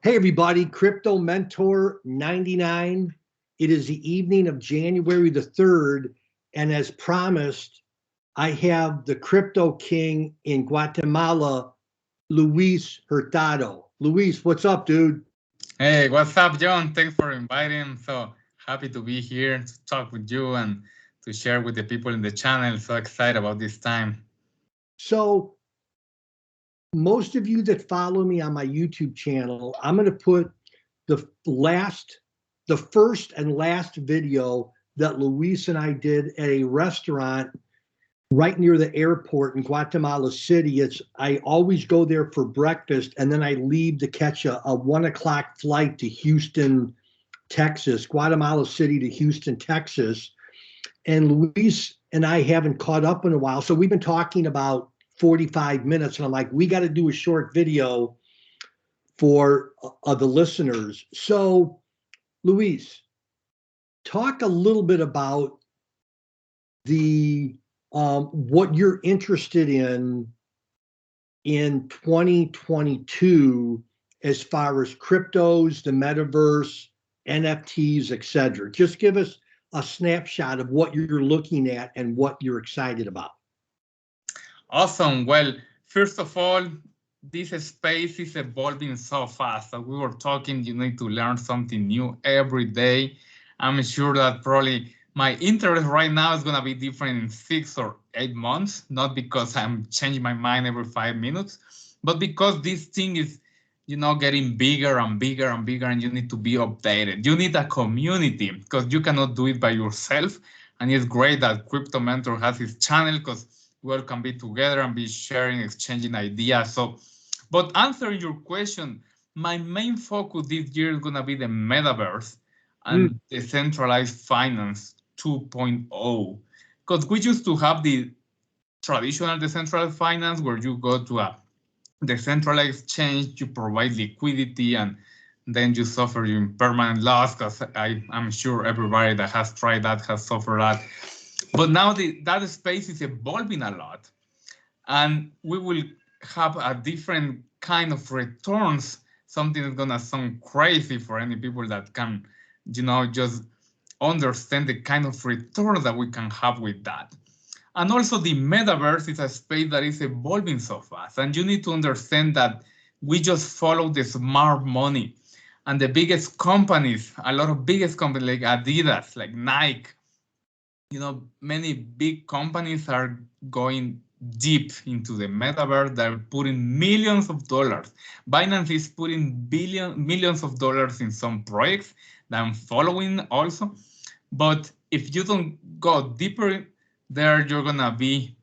Hey everybody, Crypto Mentor 99. It is the evening of January the 3rd, and as promised, I have the Crypto King in Guatemala, Luis Hurtado. Luis, what's up, dude? Hey, what's up, John? Thanks for inviting. I'm so happy to be here to talk with you and to share with the people in the channel. So excited about this time. So, most of you that follow me on my YouTube channel, I'm going to put the first and last video that Luis and I did at a restaurant right near the airport in Guatemala City. I always go there for breakfast, and then I leave to catch a 1 o'clock flight to Houston, Texas, Guatemala City to Houston, Texas. And Luis and I haven't caught up in a while. So we've been talking about 45 minutes, and I'm like, we got to do a short video for the listeners. So, Luis, talk a little bit about the what you're interested in 2022 as far as cryptos, the metaverse, NFTs, etc. Just give us a snapshot of what you're looking at and what you're excited about. Awesome. Well, first of all, this space is evolving so fast. As we were talking, you need to learn something new every day. I'm sure that probably my interest right now is going to be different in 6 or 8 months, not because I'm changing my mind every 5 minutes, but because this thing is, getting bigger and bigger and bigger, and you need to be updated. You need a community because you cannot do it by yourself. And it's great that Crypto Mentor has his channel because we all can be together and be sharing, exchanging ideas. So, but answering your question, my main focus this year is going to be the metaverse and decentralized finance 2.0. Because we used to have the traditional decentralized finance where you go to a decentralized exchange, you provide liquidity, and then you suffer your permanent loss, because I'm sure everybody that has tried that has suffered that. But now that space is evolving a lot, and we will have a different kind of returns, something that's gonna sound crazy for any people that can, just understand the kind of return that we can have with that. And also the metaverse is a space that is evolving so fast. And you need to understand that we just follow the smart money. And the biggest companies, a lot of biggest companies like Adidas, like Nike, many big companies are going deep into the metaverse. They're putting millions of dollars. Binance is putting millions of dollars in some projects that I'm following also. But if you don't go deeper there, you're gonna be,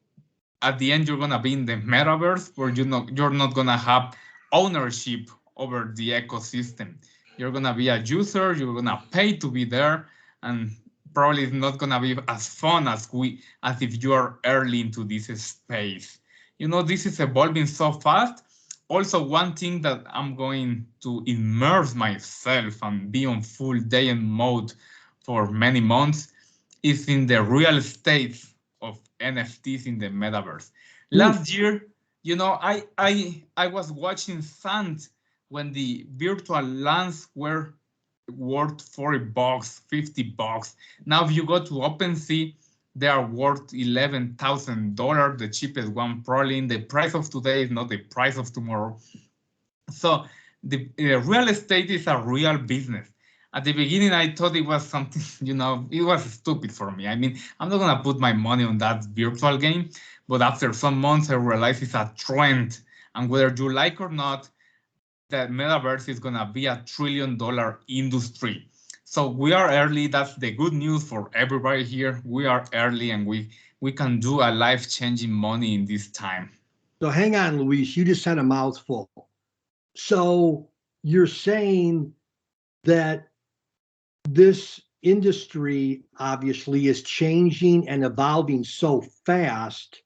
at the end, you're gonna be in the metaverse where you're not gonna have ownership over the ecosystem. You're gonna be a user, you're gonna pay to be there, and probably it's not gonna be as fun as if you are early into this space. This is evolving so fast. Also, one thing that I'm going to immerse myself and be on full day in mode for many months is in the real estate of NFTs in the metaverse. Last year, I was watching sand when the virtual lands were worth $40, $50. Now, if you go to OpenSea, they are worth $11,000, the cheapest one probably. The price of today is not the price of tomorrow. So the real estate is a real business. At the beginning, I thought it was something, it was stupid for me. I mean, I'm not going to put my money on that virtual game. But after some months, I realized it's a trend. And whether you like or not, the metaverse is going to be $1 trillion industry. So we are early. That's the good news for everybody here. We are early, and we can do a life-changing money in this time. So hang on, Luis, you just had a mouthful. So you're saying that this industry obviously is changing and evolving so fast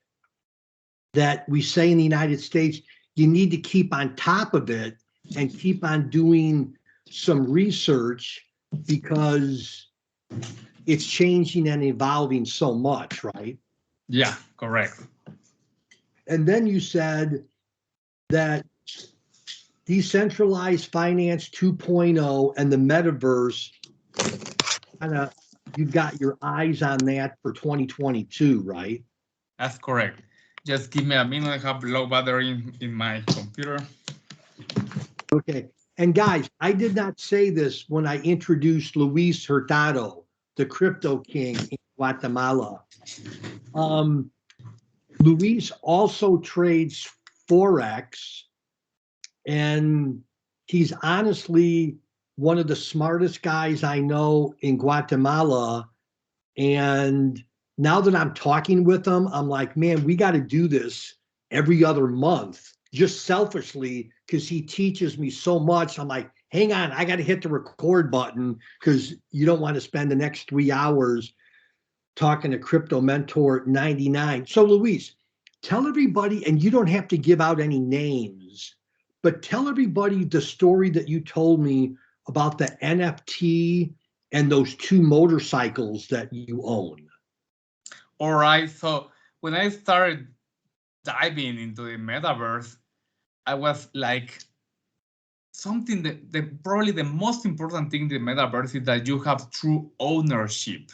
that we say in the United States, you need to keep on top of it and keep on doing some research because it's changing and evolving so much, right? Yeah, correct. And then you said that decentralized finance 2.0 and the metaverse, kind of, you've got your eyes on that for 2022, right? That's correct. Just give me a minute. I have low battery in my computer. Okay. And guys, I did not say this when I introduced Luis Hurtado, the crypto king in Guatemala. Luis also trades Forex, and he's honestly one of the smartest guys I know in Guatemala. And now that I'm talking with him, I'm like, man, we got to do this every other month, just selfishly, because he teaches me so much. I'm like, hang on, I got to hit the record button because you don't want to spend the next 3 hours talking to Crypto Mentor 99. So, Luis, tell everybody, and you don't have to give out any names, but tell everybody the story that you told me about the NFT and those 2 motorcycles that you own. All right. So when I started diving into the metaverse, I was like, something that probably the most important thing in the metaverse is that you have true ownership.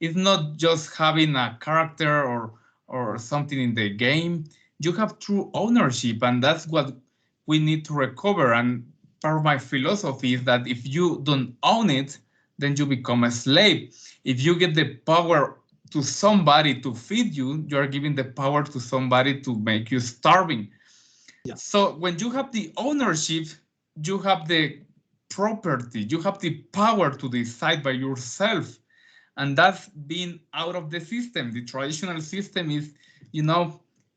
It's not just having a character or something in the game. You have true ownership, and that's what we need to recover. And part of my philosophy is that if you don't own it, then you become a slave. If you get the power to somebody to feed you, you are giving the power to somebody to make you starving. Yeah. So when you have the ownership, you have the property, you have the power to decide by yourself. And that's being out of the system. The traditional system is,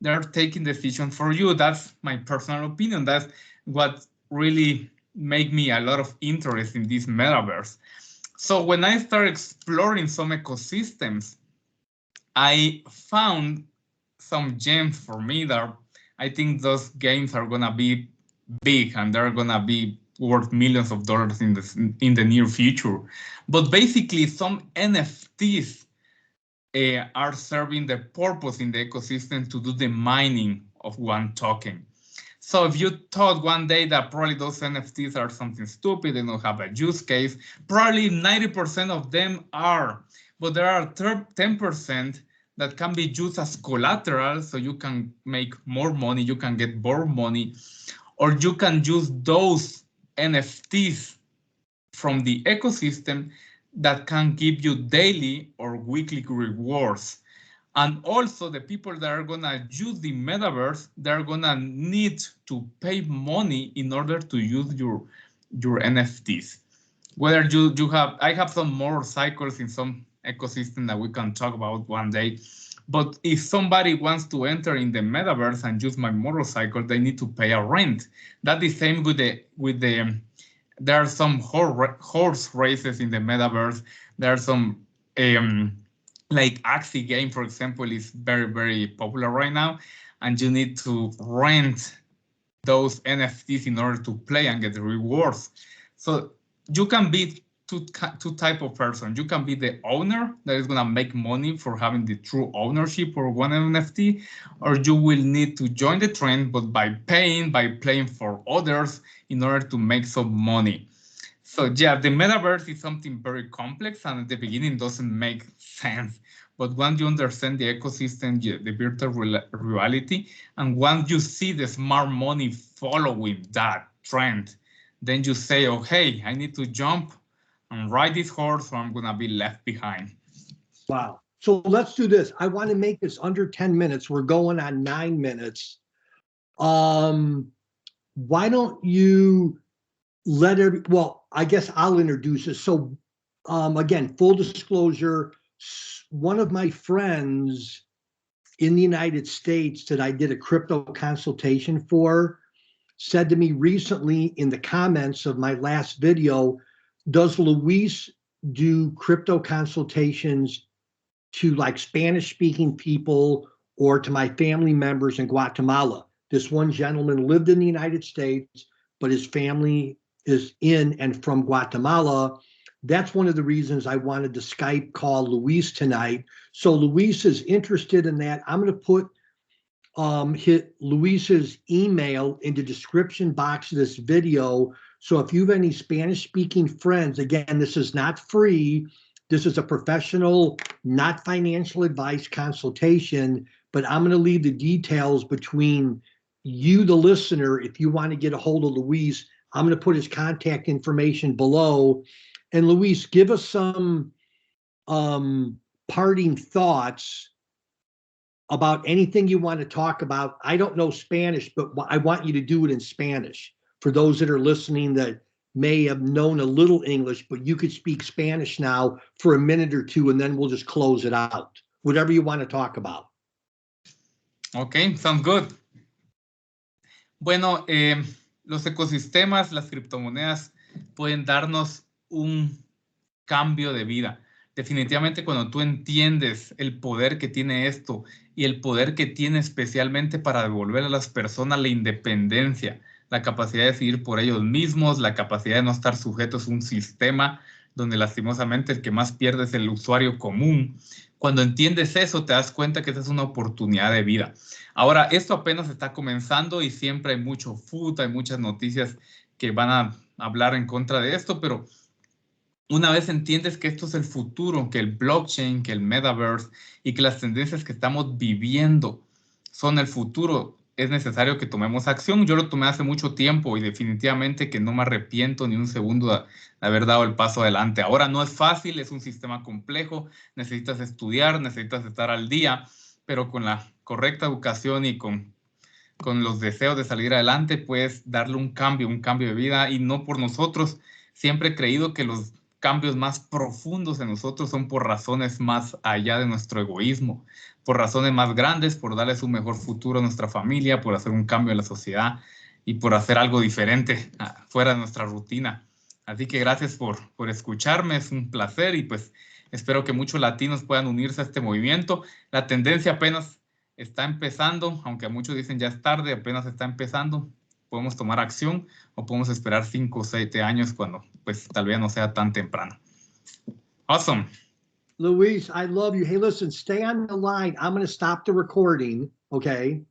they're taking decisions for you. That's my personal opinion. That's what really made me a lot of interest in this metaverse. So when I started exploring some ecosystems, I found some gems for me that I think those games are gonna be big and they're gonna be worth millions of dollars in the near future. But basically, some NFTs are serving the purpose in the ecosystem to do the mining of one token. So if you thought one day that probably those NFTs are something stupid, they don't have a use case, probably 90% of them are, but there are 10% that can be used as collateral, so you can make more money, you can get more money, or you can use those NFTs from the ecosystem that can give you daily or weekly rewards. And also the people that are gonna use the metaverse, they're gonna need to pay money in order to use your NFTs. Whether you have, I have some motorcycles in some ecosystem that we can talk about one day. But if somebody wants to enter in the metaverse and use my motorcycle, they need to pay a rent. That's the same with the there are some horse races in the metaverse. There are some like Axie game, for example, is very, very popular right now. And you need to rent those NFTs in order to play and get the rewards. So you can be two type of person. You can be the owner that is gonna make money for having the true ownership for one NFT, or you will need to join the trend, but by playing for others in order to make some money. So yeah, the metaverse is something very complex and at the beginning doesn't make sense. But once you understand the ecosystem, the virtual reality, and once you see the smart money following that trend, then you say, oh, hey, I need to jump and ride this horse or I'm gonna be left behind. Wow. So let's do this. I want to make this under 10 minutes. We're going on 9 minutes. Why don't you well, I guess I'll introduce it. So again, full disclosure, one of my friends in the United States that I did a crypto consultation for said to me recently in the comments of my last video, does Luis do crypto consultations to like Spanish speaking people or to my family members in Guatemala? This one gentleman lived in the United States, but his family is in and from Guatemala. That's one of the reasons I wanted to Skype call Luis tonight. So Luis is interested in that. I'm going to put hit Luis's email in the description box of this video. So if you have any Spanish-speaking friends, again, this is not free. This is a professional, not financial advice consultation, but I'm going to leave the details between you, the listener. If you want to get a hold of Luis, I'm going to put his contact information below. And Luis, give us some parting thoughts about anything you want to talk about. I don't know Spanish, but I want you to do it in Spanish for those that are listening that may have known a little English, but you could speak Spanish now for a minute or two, and then we'll just close it out. Whatever you want to talk about. Okay, sounds good. Bueno, los ecosistemas, las criptomonedas pueden darnos un cambio de vida. Definitivamente cuando tú entiendes el poder que tiene esto y el poder que tiene especialmente para devolver a las personas la independencia, la capacidad de decidir por ellos mismos, la capacidad de no estar sujetos a un sistema donde lastimosamente el que más pierde es el usuario común. Cuando entiendes eso, te das cuenta que esa es una oportunidad de vida. Ahora, esto apenas está comenzando y siempre hay mucho food, hay muchas noticias que van a hablar en contra de esto, pero una vez entiendes que esto es el futuro, que el blockchain, que el Metaverse y que las tendencias que estamos viviendo son el futuro, es necesario que tomemos acción. Yo lo tomé hace mucho tiempo y definitivamente que no me arrepiento ni un segundo de haber dado el paso adelante. Ahora no es fácil, es un sistema complejo, necesitas estudiar, necesitas estar al día, pero con la correcta educación y con los deseos de salir adelante, puedes darle un cambio de vida y no por nosotros. Siempre he creído que los cambios más profundos en nosotros son por razones más allá de nuestro egoísmo, por razones más grandes, por darles un mejor futuro a nuestra familia, por hacer un cambio en la sociedad y por hacer algo diferente fuera de nuestra rutina. Así que gracias por escucharme, es un placer y pues espero que muchos latinos puedan unirse a este movimiento. La tendencia apenas está empezando, aunque muchos dicen ya es tarde, apenas está empezando. Podemos tomar acción o podemos esperar 5 o 7 años cuando pues tal vez no sea tan temprano. Awesome. Luis, I love you. Hey, listen, stay on the line. I'm going to stop the recording, okay?